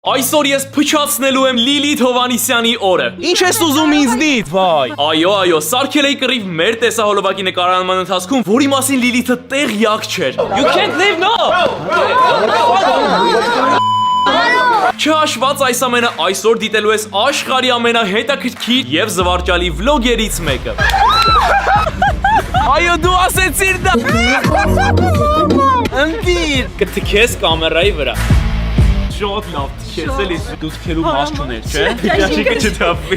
Այսօր ես փչացնելու եմ Լիլիթ Հովանիսյանի օրը։ Ինչ ես ուզում ինձնից, վայ։ Այո, սարքել էի կռիվ մեր տեսահոլովակի նկարահանման ընթացքում, որի մասին Լիլիթը տեղյակ չէր։ You can't leave now։ Չհաշված այս ամենը այսօր դիտելու ես աշխարհի ամենահետաքրքիր եւ զվարճալի վլոգերից մեկը։ Այո, դու ասեցիր դա։ Ընտիր, կթքես կամերայի վրա։ Շատ լավ, քեզ էլի դու քերու մաս չուներ, չէ՞։ Ճաշիկը չթափվի։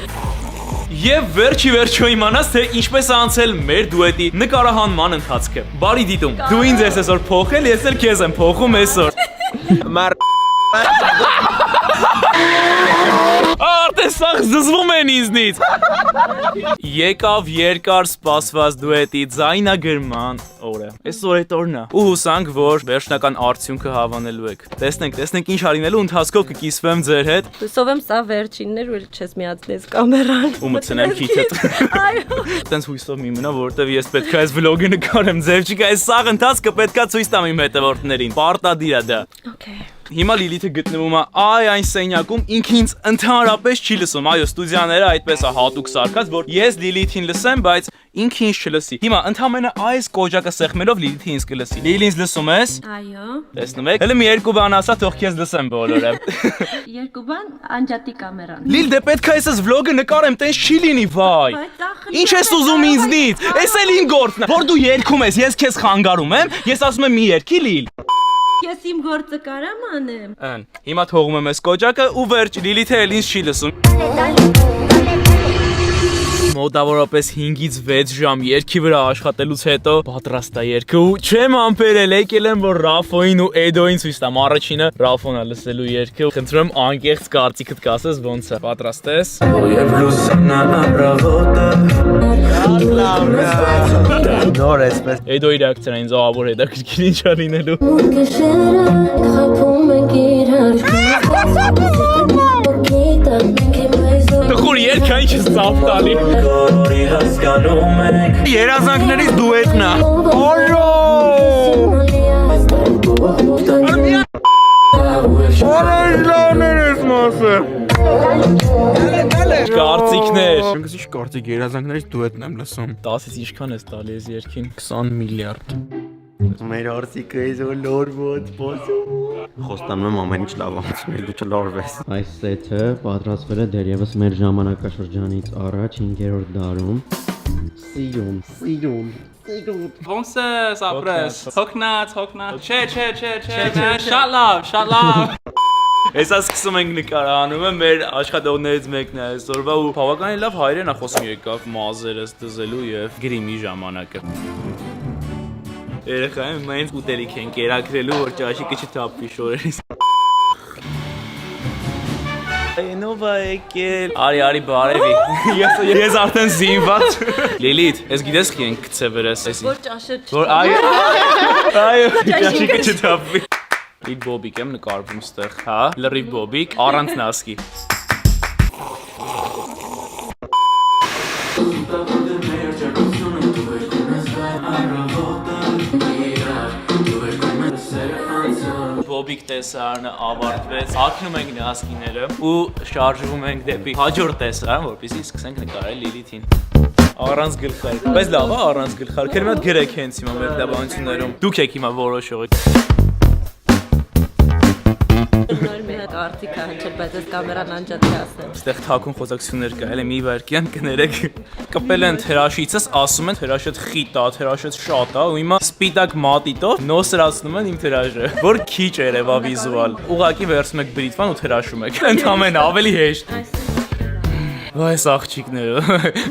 Եվ վերջի իմանաս, թե ինչպես է անցել մեր դուետի նկարահանման ընթացքը։ Բարի դիտում։ Դու ինձ ես այսօր փոխել, ես էլ քեզ եմ փոխում այսօր։ Տեսախ զզվում են ինձնից։ Եկավ երկար սպասված դուետի ձայնագրման օրը։ Այսօր այդ օրն է։ Ու հուսանք, որ վերջնական արդյունքը հավանելու եք։ Տեսնենք ինչ արինելու ընթացքով կկիսվեմ ձեր հետ։ Հուսով եմ սա վերջինն էր, որ չես միացնես կամերան։ Ու մտցնեմ քիթդ։ Այո։ Տենց հույսով մի մնա, որովհետև ես պետք է այս վլոգը նկարեմ ձեր չկա, այս սաղ ընթացքը պետքա ցույց տամ իմ հետևորդներին։ Պարտադիր է դա։ Okay։ Հիմա Լիլիթը գտնվում է այն սենյակում, ինքը ինձ ընդհանրապես չի լսում։ Այո, ստուդիաները այդպես է հատուկ սարքած, որ ես Լիլիթին լսեմ, բայց ինքը ինձ չլսի։ Հիմա ընդամենը այս կոճակը սեղմելով Լիլիթը ինձ կլսի։ Լիլի ինձ լսում ես։ Այո։ Տեսնում եք։ Հələ մի երկու բան ասա, թող քեզ լսեմ բոլորը։ Երկու բան անջատի կամերան։ Լիլ, դե պետք է այսս վլոգը նկարեմ, տենց չի լինի, վայ։ Ինչ ես ուզում ինձնից։ Էս էլ իմ գործն է։ Որ դու երգում ես, ես քեզ խանգարում եմ, ես ասում եմ մի երգի Լիլ։ Ես իմ գործը կարամ անեմ։ Հիմա թողում եմ այս կոճակը ու վերջ, Լիլիթը էլ ինձ չի լսում։ Մոտավորապես 5-ից 6 ժամ երգի վրա աշխատելուց հետո պատրաստ է երգը ու չեմ ամպերել, եկել եմ որ Ռաֆոին ու Էդոին ցույց տամ։ Առաջինը Ռաֆոն է լսելու երգը։ Խնդրում եմ անկեղծ կարծիքդ կասես ոնց է։ Պատրաստ ես։ Նոր էսպես։ Էդոյի ռեակցիան ինձ ահավոր հետաքրքիր ինչ է լինելու։ Տխուր երգը ինչ ես ծափ տալի։ Երազանքներից դուետն է։ Այո։ Արեժլաներ ես մասը։ Կարծիքներ։ Ինքս ինչ կարծիք երազանքներից դուետն եմ լսում։ 10-ից ինչքան ես տալի այս երգին։ 20 միլիարդ։ Մեր արսիկը էզոր լորվոց բոսում։ Խոստանում եմ ամեն ինչ լավ անցնել, դու չլորվես։ Այս սեթը պատրաստվել է դեռևս մեր ժամանակաշրջանից առաջ 5-րդ դարում։ Սիրուն։ Ոնց ես ապրես։ Հոգնած։ Չէ։ Շատ լավ։ Հեսա սկսում ենք նկարահանումը, մեր աշխատողներից մեկն է այսօրվա ու բավականին լավ հայերեն է խոսում եկավ մազերս դզելու եւ գրիմի ժամանակը։ Երեխային մենք ուտելիք են կերակրելու, որ ճաշիկը չթափվի շորերից։ Նովա եկել։ Արի բարևի։ Ես արդեն զինված։ Լիլիթ, ես գիտես քի ենք գցե վերես էսի։ Որ ճաշը չ։ Որ այո, ճաշիկը չթափվի։ Լիլ բոբիկ եմ նկարվում ստեղ, հա, լրիվ բոբիկ, առանց նասկի։ Բոբիկ տեսարանը ավարտվեց, հագնում ենք նասկիները ու շարժվում ենք դեպի հաջորդ տեսարան, որպեսզի սկսենք նկարել Լիլիթին։ Առանց գլխարկ, բայց լավ է առանց գլխարկ, մի հատ գրեք հենց հիմա մեր դաբանություններում, դուք եք հիմա որոշողը։ Նոր մի հատ արդիկ է հնչել, բայց այս կամերան անջատի ասեմ։ Ստեղ թաքուն խոսակցություններ կա, հələ մի վարկյան կներեք։ Կպել են թերաշիցս, ասում են թերաշդ խիտ է, թերաշդ շատ է, ու հիմա սպիտակ մատիտով նոսրացնում են իմ թերաշը, որ քիչ երևա վիզուալ։ Ուղղակի վերցնում եք բրիտվան ու թերաշում եք։ Ընդամենը ավելի հեշտ։ Այս աղջիկները։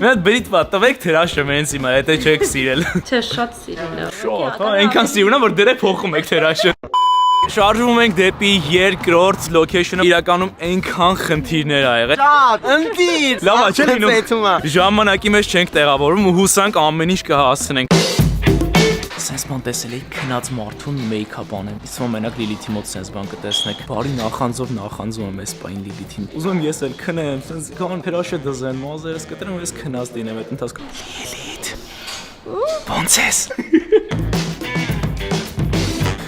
Մի հատ բրիտվա տվեք թերաշը մենց հիմա, եթե չեք սիրել։ Չէ, շատ սիրուն է։ Շատ, այնքան սիրուն է, որ դեռ փոխում եք թերաշը։ Շարժվում ենք դեպի երկրորդ լոքեյշնը, իրականում այնքան խնդիրներ ա եղել։ Շատ, ընտիր։ Լավ է, չէ՞ լինում։ Ժամանակի մեջ չենք տեղավորվում ու հուսանք ամեն ինչ կհասցնենք։ Սենց բան տեսել էի քնած մարդուն մեյքափ անեմ։ Իսկ մենակ Լիլիթի մոտ սենց բան կտեսնեք։ Բարի նախանձով նախանձում եմ այս պայն Լիլիթին։ Ուզում եմ ես էլ քնեմ, սենց կան հրաշը դզեն, մազերս կտրեմ ու ես քնած դինեմ այդ ընթացքում։ Լիլիթ։ Ոնց ես։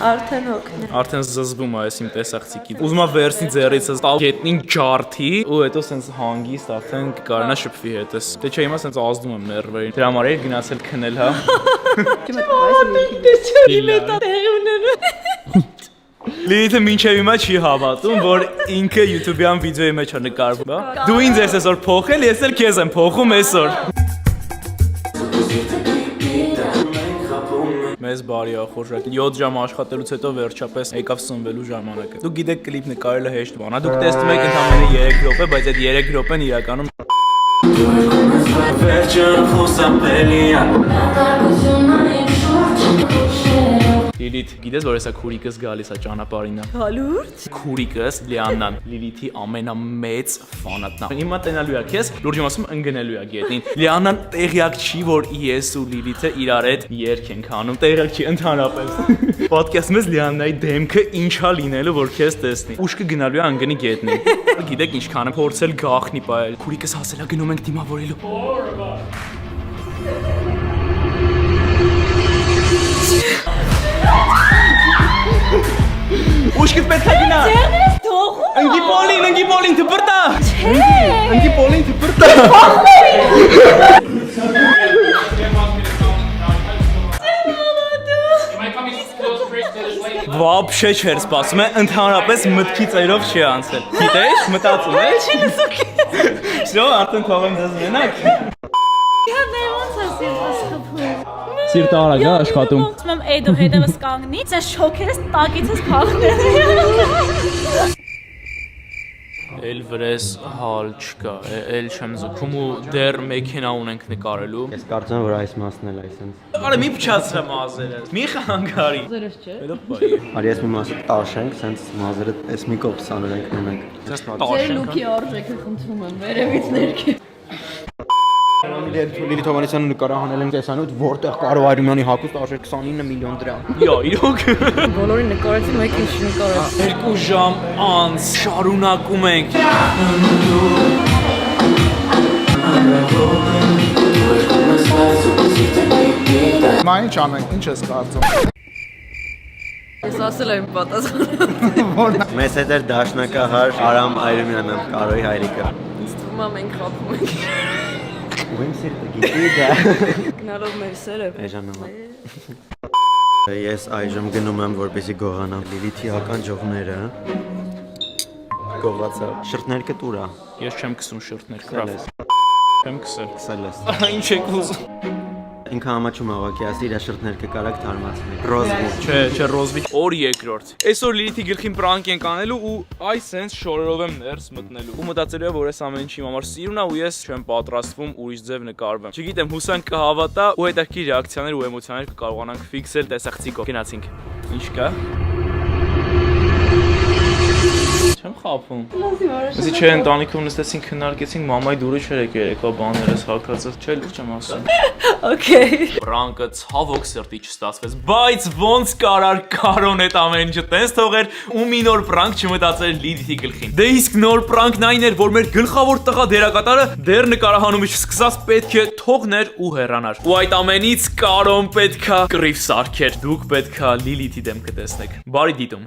Արդեն օգնել։ Արդեն զզվում է այս իմ տեսախցիկից։ Ուզում եմ վերցնի ձեռից տալ գետնին ջարդի ու հետո սենց հանգիստ արդեն կարողանա շփվի հետս։ Դե չէ, հիմա սենց ազդում եմ ներվերին։ Դրա համար էր գնացել քնել, հա։ Լիլիթը մինչև հիմա չի հավատում, որ ինքը YouTube-յան վիդեոյի մեջ է նկարվում, հա։ Դու ինձ ես այսօր փոխել, ես էլ քեզ եմ փոխում այսօր։ Մեզ բարի ախորժակ 7 ժամ աշխատելուց հետո վերջապես եկավ սնվելու ժամանակը։ Դուք գիտեք կլիպ նկարելը հեշտ բան է։ Դուք տեսնում եք ընդամենը 3 րոպե, բայց այդ 3 րոպեն իրականում Լիլիթ, գիտես որ հեսա քուրիկս գալիս է ճանապարհին։ Հալուրջ։ Քուրիկս Լիաննան, Լիլիթի ամենամեծ ֆանատն է։ Հիմա տենալու է քեզ, լուրջում ասում ընկնելու է գետնին։ Լիաննան տեղյակ չի, որ ես ու Լիլիթը իրար հետ երգ ենք անում, տեղյակ չի ընդհանրապես։ Պատկերացնում ես Լիաննայի դեմքը ինչա լինելու, որ քեզ տեսնի։ Ուշքը գնալու է ընկնի գետնին։ Գիտեք ինչքան է փորձել գախնի պայել։ Քուրիկս ասել է գնում ենք դիմավորելու։ Ուշքդ պետք է գնա։ Ձեռներս թողում։ Ընկի բոլին դպրտա։ Ընկի բոլին դպրտա։ Вообще չէր սպասում, ընդհանրապես մտքի ծերով չի անցել։ Գիտես, մտածում ես։ Շո, արդեն թողեմ ձեզ մենակ։ Ոնց է սիրտս խփում։ Սիրտը արագ է աշխատում։ Ասում եմ էդո հետևս կանգնի, ցես շոքերս տակիցս փախնել։ Էլ վրես հալ չկա, էլ չեմ զգում ու դեռ մեքենա ունենք նկարելու։ Ես կարծում եմ որ այս մասն էլ այսպես։ Արի մի փչացրեմ մազերը։ Մի խանգարի։ Ձերս չէ։ Հետո բայ։ Արի ես մի մասը տաշենք, սենց մազերը էս մի կողմ անենք մենակ։ Ձեր լուքի արժեքը խնդրում եմ, վերևից ներքև։ Լիլիթ Հովհաննիսյանը նկարահանել են տեսանոց, որտեղ Կարո Արյունյանի հագուստ արժեր 29 միլիոն դրամ։ Յո, իրոք։ Բոլորին նկարեցի, մեկ ինչ նկարեց։ 2 ժամ անց շարունակում ենք։ Մա ինչ անենք, ինչ ես կարծում։ Ես ասել եմ պատասխանը։ Մեզ հետ էր դաշնակահար Արամ Արյունյանը, Կարոյի հայրիկը։ Ինձ թվում է մենք խափում ենք։ Ու իմ սիրտը գիտի դա։ Գնալով մեր սերը։ Էժանոմա։ Ես այժմ գնում եմ որպեսի գողանամ Լիլիթի ականջողները։ Գողացա։ Շրթներքը տուրա։ Ես չեմ կսում շորտներ, կրավ։ Չեմ կսել։ Կսել ես։ Ինչ եք ուզում։ Ինքը համաչում աղակի ասի իր շրթներքը կարակ թարմացնի։ Ռոզվի։ Չէ, ռոզվի։ Օր երկրորդ։ Այսօր Լիլիթի գլխին պրանկ ենք անելու ու այս սենց շորերով եմ ներս մտնելու։ Ու մտածելու եմ որ այս ամեն ինչի համար սիրուն է ու ես չեմ պատրաստվում ուրիշ ձև նկարվեմ։ Չգիտեմ, հուսանք կհավատա ու հետաքրքիր ռեակցիաներ ու էմոցիաներ կկարողանանք ֆիքսել տեսախցիկով։ Գնացինք։ Ինչ կա։ Չեմ խափում։ Իսկ չէ, ընտանիքում նստեցին քննարկեցինք մամայի դուրը չէր եկել երեկվա բաներս հակացած, չէ, լուրջ եմ ասում։ Okay։ Պրանկը ցավոք սրտի չստացվեց, բայց ոնց կարար Կարոն այդ ամեն ինչը տես թողեր ու մի նոր պրանկ չմտածեր Լիլիթի գլխին։ Դե իսկ նոր պրանկն այն էր, որ մեր գլխավոր տղա դերակատարը դեռ նկարահանումից չսկսած պետք է թողներ ու հեռանար։ Ու այդ ամենից Կարոն պետքա կռիվ սարքեր։ Դուք պետքա Լիլիթի դեմքը տեսնեք։ Բարի դիտում։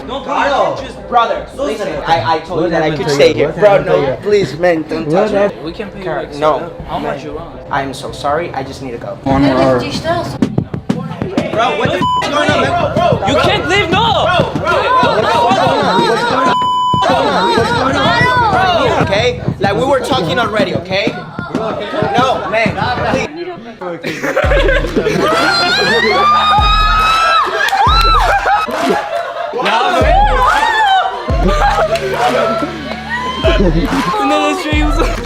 No, Carlo, brother, listen. I told you that I could stay here. Bro, no, please, man, don't touch me. We can pay you. No. How much you want? I'm so sorry. I just need to go. Bro, what the f is going on, man? You can't leave, no! What's going on? Okay? Like we were talking already, okay? No, man, please.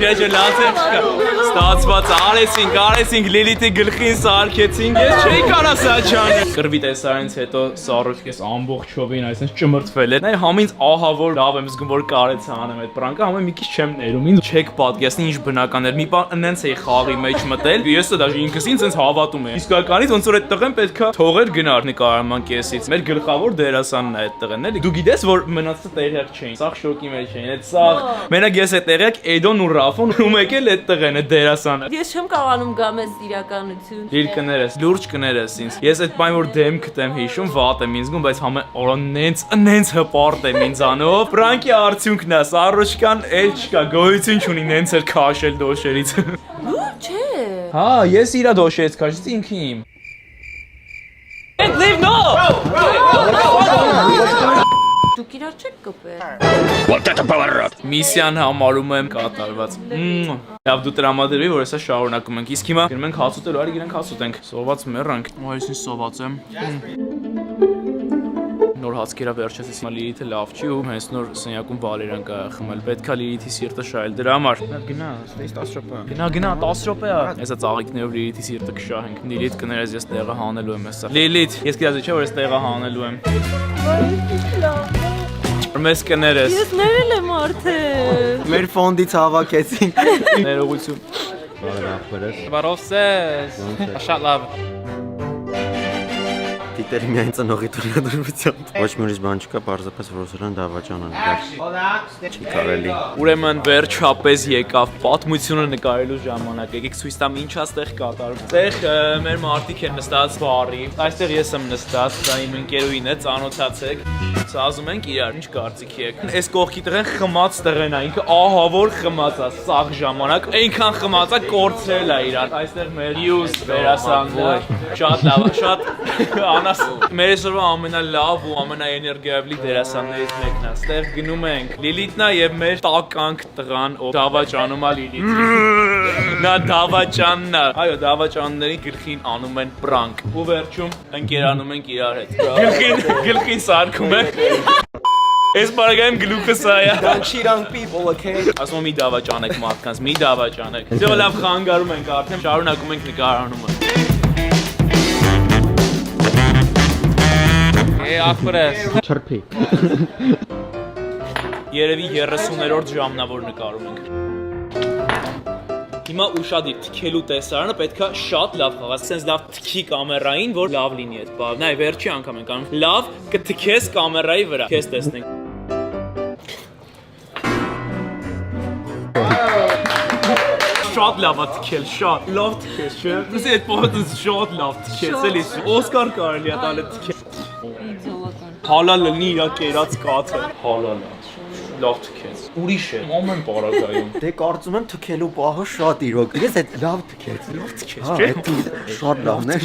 Չէ, լացեմ չկա։ Ստացված արեցինք Լիլիթի գլխին սարքեցինք։ Ես չէի կարա սա չանել։ Կռվի տեսարից հետո սառոջքես ամբողջովին այսպես ճմրթվել էր։ Նայ համինց ահա որ լավ եմ զգում որ կարեցա անեմ այդ պրանկը, համը մի քիչ չեմ ներում։ Ինձ չեք պատկերացնի ինչ բնական էր։ Մի բան ընենց էի խաղի մեջ մտել։ Ես դա ինքս ինձ հավատում եմ։ Իսկականից ոնց որ այդ տղեն պետքա թողեր գնար նկարման կեսից։ Մեր գլխավոր դերասանն է այդ տղեն, էլի։ Դու գիտես որ մնացածը տեղյակ չէին։ Սաղ շոկի մեջ էին։ Այդ սաղ մենակ ես այդ տեղյակ Էդոն ու Ռաֆոն ու մեկ էլ այդ տղեն է դերասանը։ Ես չեմ կարողանում գամ այս իրականություն։ Իր կներես, լուրջ կներես ինձ։ Ես այդ բան որ որ դեմքդ եմ հիշում, վատ եմ ինձ զգում, բայց համը օր նենց հպարտ եմ ինձանով։ Պրանկի արդյունքն է, Սառոջկան էլ չկա, գոյություն չունի նենց էլ քաշել դոշերից։ Չէ։ Հա, ես իրա դոշերից քաշեցի ինքին իմ։ Leave no! Դուք իրար չեք կպել։ Միսիան համարում եմ կատարված։ Լավ դու տրամադրվի, որ հեսա շարունակում ենք։ Իսկ հիմա գնում ենք հաց ուտելու, արի գնանք հաց ուտենք։ Սոված մեռանք։ Այս ինչ սոված եմ։ Նոր հացկերա վերջացես հիմա Լիլիթը լավ չի ու հենց նոր սենյակում բալերան կա խմել։ Պետքա Լիլիթի սիրտը շահել դրա համար։ Գնա, ստեյս 10 րոպե։ Գնա 10 րոպե է։ Հեսա ծաղիկներով Լիլիթի սիրտը կշահենք։ Լիլիթ կներես ես տեղը հանելու եմ հեսա։ Լիլիթ, ես գիտեմ չէ որ ես տեղը հանելու եմ։ Մեզ կներես։ Ես ներել եմ արդեն։ Մեր ֆոնդից հավաքեցինք։ Ներողություն։ Բարև ախպերս։ Բարովսես։ Շատ լավ։ Դիտերի միայն ծնողի թույլատրությամբ։ Ոչ մի ուրիշ բան չկա, պարզապես Ռոսարան դավաճան ան։ Չի կարելի։ Ուրեմն վերջապես եկավ պատմությունը նկարելու ժամանակ։ Եկեք ցույց տամ ինչ աստեղ կատարում։ Այստեղ մեր մարդիկ են նստած բարի։ Այստեղ ես եմ նստած, դա իմ ընկերուհին է, ծանոթացեք։ Սազում ենք իրար, ինչ կարծիքի եք։ Այս կողքի տղեն խմած տղեն է, ինքը ահա որ խմած է, սաղ ժամանակ, այնքան խմած է, կորցրել է իրար։ Այստեղ մեր Հյուս վերասանն է, շատ լավ, շատ անաս։ Մեր այսօրվա ամենալավ ու ամենաէներգիայավլի դերասաններից մեկն է։ Այստեղ գնում ենք Լիլիթն է եւ մեր տականք տղան, ով դավաճանում է Լիլիթին։ Նա դավաճանն է։ Այո, դավաճանների գլխին անում են պրանկ։ Ու վերջում ընկերանում ենք իրար հետ։ Գլխին սարքում ենք։ Այս բարագայում գլուխը սա է։ Cheating people, okay? Ասում մի դավաճանեք մարդկանց, մի դավաճանեք։ Ձեւ լավ խանգարում ենք արդեն, շարունակում ենք նկարանումը։ Ախպերս։ Չրփի։ Երևի 30-րդ ժամն է որ նկարում ենք։ Հիմա ուշադիր թքելու տեսարանը պետքա շատ լավ խաղաս, sense լավ թքի կամերային, որ լավ լինի այդ բանը։ Նայ վերջի անգամ ենք անում։ Լավ կթքես կամերայի վրա։ Քեզ տեսնենք։ Շատ լավ է թքել, շատ լավ թքես, չէ՞։ Դու այդ փոքրը շատ լավ թքես, էլի։ Օսկար կարելի է տալ թքել։ Հալալ լինի իրա կերած կաթը։ Հալալ է։ Լավ թքեց։ Ուրիշ է, ամեն պարագայում։ Դե կարծում եմ թքելու պահը շատ իրոք։ Ես այդ լավ թքեց։ Լավ թքեց, չէ՞։ Շատ լավն է։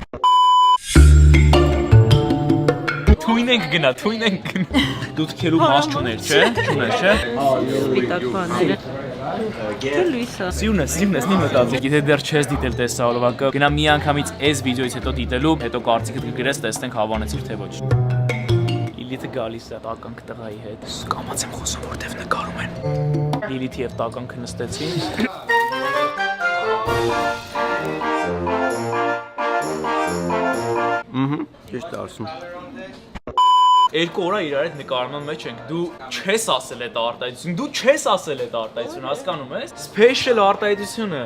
Թույն ենք գնա, թույն ենք գնա։ Դու թքելու մաս չուներ, չէ՞։ Չուներ, չէ՞։ Սպիտակ բաները։ Թե լույսը։ Սիրուն ես, մի մտածի։ Գիտե դեռ չես դիտել տեսահոլովակը։ Գնա մի անգամից այս վիդեոից հետո դիտելու, հետո կարծիքդ կգրես, տեսնենք հավանեցիր թե ոչ։ Լիլիթը գալիս է տականք տղայի հետ։ Կամաց եմ խոսում, որտեվ նկարում են։ Լիլիթի եւ տականքը նստեցին։ Ճիշտ ասում։ Երկու օր իրար հետ նկարման մեջ ենք։ Դու չես ասել այդ արտահայտությունը։ Դու չես ասել այդ արտահայտությունը, հասկանում ես։ Special արտահայտությունը։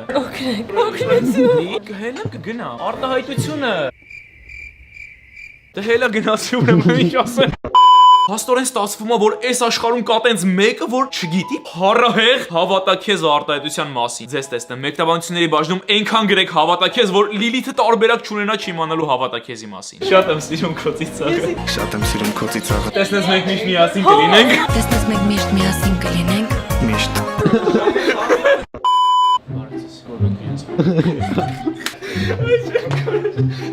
Օգնություն։ Հելը կգնա։ Արտահայտությունը։ Դե հելա գնացի ուրեմն ինչ ասեմ։ Հաստորեն ստացվում է, որ այս աշխարհում կա տենց մեկը, որ չգիտի փառահեղ հավատաքեզ արտահայտության մասին։ Ձեզ տեսնեմ, մեկտաբանությունների բաժնում այնքան գրեք հավատաքեզ, որ Լիլիթը տարբերակ չունենա չիմանալու հավատաքեզի մասին։ Շատ եմ սիրում քո ծիծաղը։ Շատ եմ սիրում քո ծիծաղը։ Տեսնես մենք միշտ միասին կլինենք։ Տեսնես մենք միշտ միասին կլինենք։ Միշտ։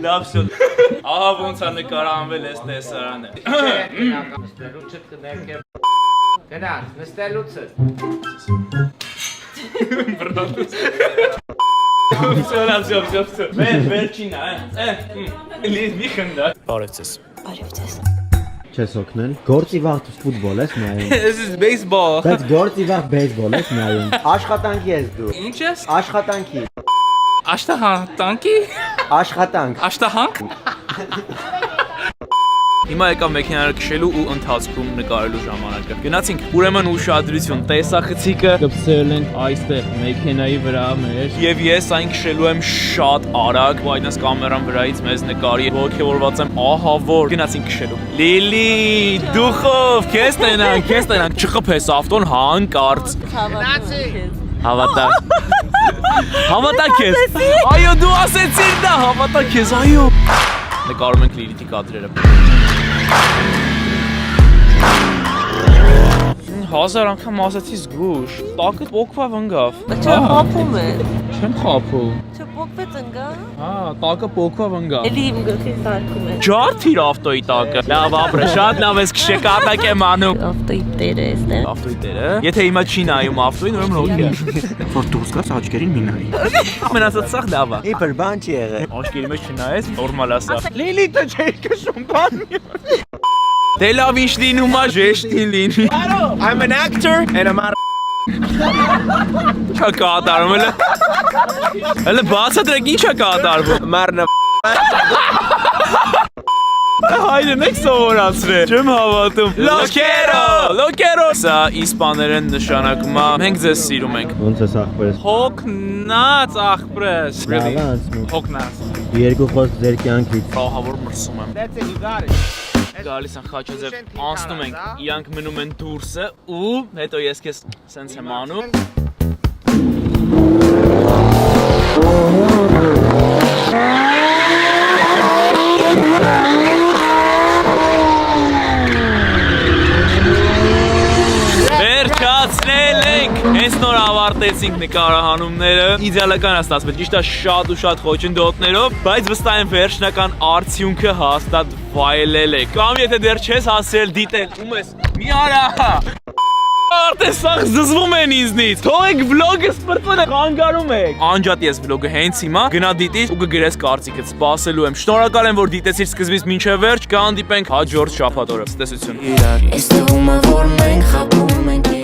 Լավ շոտ։ Ահա ոնց է նկարահանվել այս տեսարանը։ Գնաց, նստելուց։ Всё. Վերջին է։ Լիզմի խնդա։ Բարեցես։ Չես օգնել։ Գործի վաղ ֆուտբոլ ես նայում։ This is baseball. Բայց գործի վաղ բեյսբոլ ես նայում։ Աշխատանքի ես դու։ Ինչ ես։ Աշխատանքի։ Աշտահանքի։ Աշխատանք։ Աշտահանք։ Հիմա եկավ մեքենաները քշելու ու ընթացքում նկարելու ժամանակը։ Գնացինք, ուրեմն ուշադրություն, տեսախցիկը գցել են այստեղ մեքենայի վրա մեր։ Եվ ես այն քշելու եմ շատ արագ, ու այդպես կամերան վրայից մեզ նկարի ողջավորված եմ, ահա որ գնացինք քշելու։ Լիլի, դուխով, քեզ տենանք, չխփես ավտոն հանկարծ։ Հավատա քեզ։ Այո, դու ասեցիր դա, հավատա քեզ, այո։ Նկարում ենք Լիլիթի կադրերը։ 1000 անգամ ասացի զգուշ։ Տակը փոքվավ ընկավ։ Չէ, խափում է։ Չեմ խափում։ Չէ, փոքվեց ընկա։ Հա, տակը փոքվավ ընկավ։ Էլի իմ գլխին սարքում է։ Ջարդիր ավտոյի տակը։ Լավ ապրե, շատ լավ ես քշեկատակ եմ անում։ Ավտոյի տերը էս դե։ Ավտոյի տերը։ Եթե հիմա չի նայում ավտոյին, ուրեմն հոգի է։ Որ դուրս գաս աչքերին մի նայի։ Ամենասած սաղ լավ է։ Իբր բան չի եղել։ Աշկերի մեջ չնայես, նորմալ է սա։ Լիլիթը չէի քշում բան։ Դե լավ ինչ լինում է, ժեշտին լինի։ I'm an actor and I'm Չա կատարում էլը։ Էլը բացատրեք ինչ է կատարվում։ Մարնա Հայրն եք սովորացրել։ Չեմ հավատում։ Լոկերո։ Սա իսպաներեն նշանակում է մենք ձեզ սիրում ենք։ Ոնց է ախպերս։ Հոգնած ախպրես։ Հոգնած։ Երկու խոսք ձեր կյանքից։ Ահավոր մրսում եմ։ Գալիս են խաչաձև անցնում ենք, իրանք մնում են դուրսը ու հետո ես քեզ սենց եմ անում։ Վերջացնել ենք, հենց նոր ավարտեցինք նկարահանումները, իդեալական է ստացվել, ճիշտ է շատ ու շատ խոչընդոտներով, բայց վստահ եմ վերջնական արդյունքը հաստատ վայելել եք, կամ եթե դեռ չես հասել դիտել, ում ես, մի արա, արդեն սաղ զզվում են ինձնից, թողեք վլոգը սպրտվել եք, անգարում եք, անջատ ես վլոգը հենց հիմա, գնա դիտիր ու կգրես կարծիքդ, սպասելու եմ, շնորհակալ եմ, որ դիտեցիր սկզբից մինչև վերջ, կհանդիպենք հաջորդ շաբաթ օրը, ցտեսություն։ Իսկ ում որ մենք խապում ենք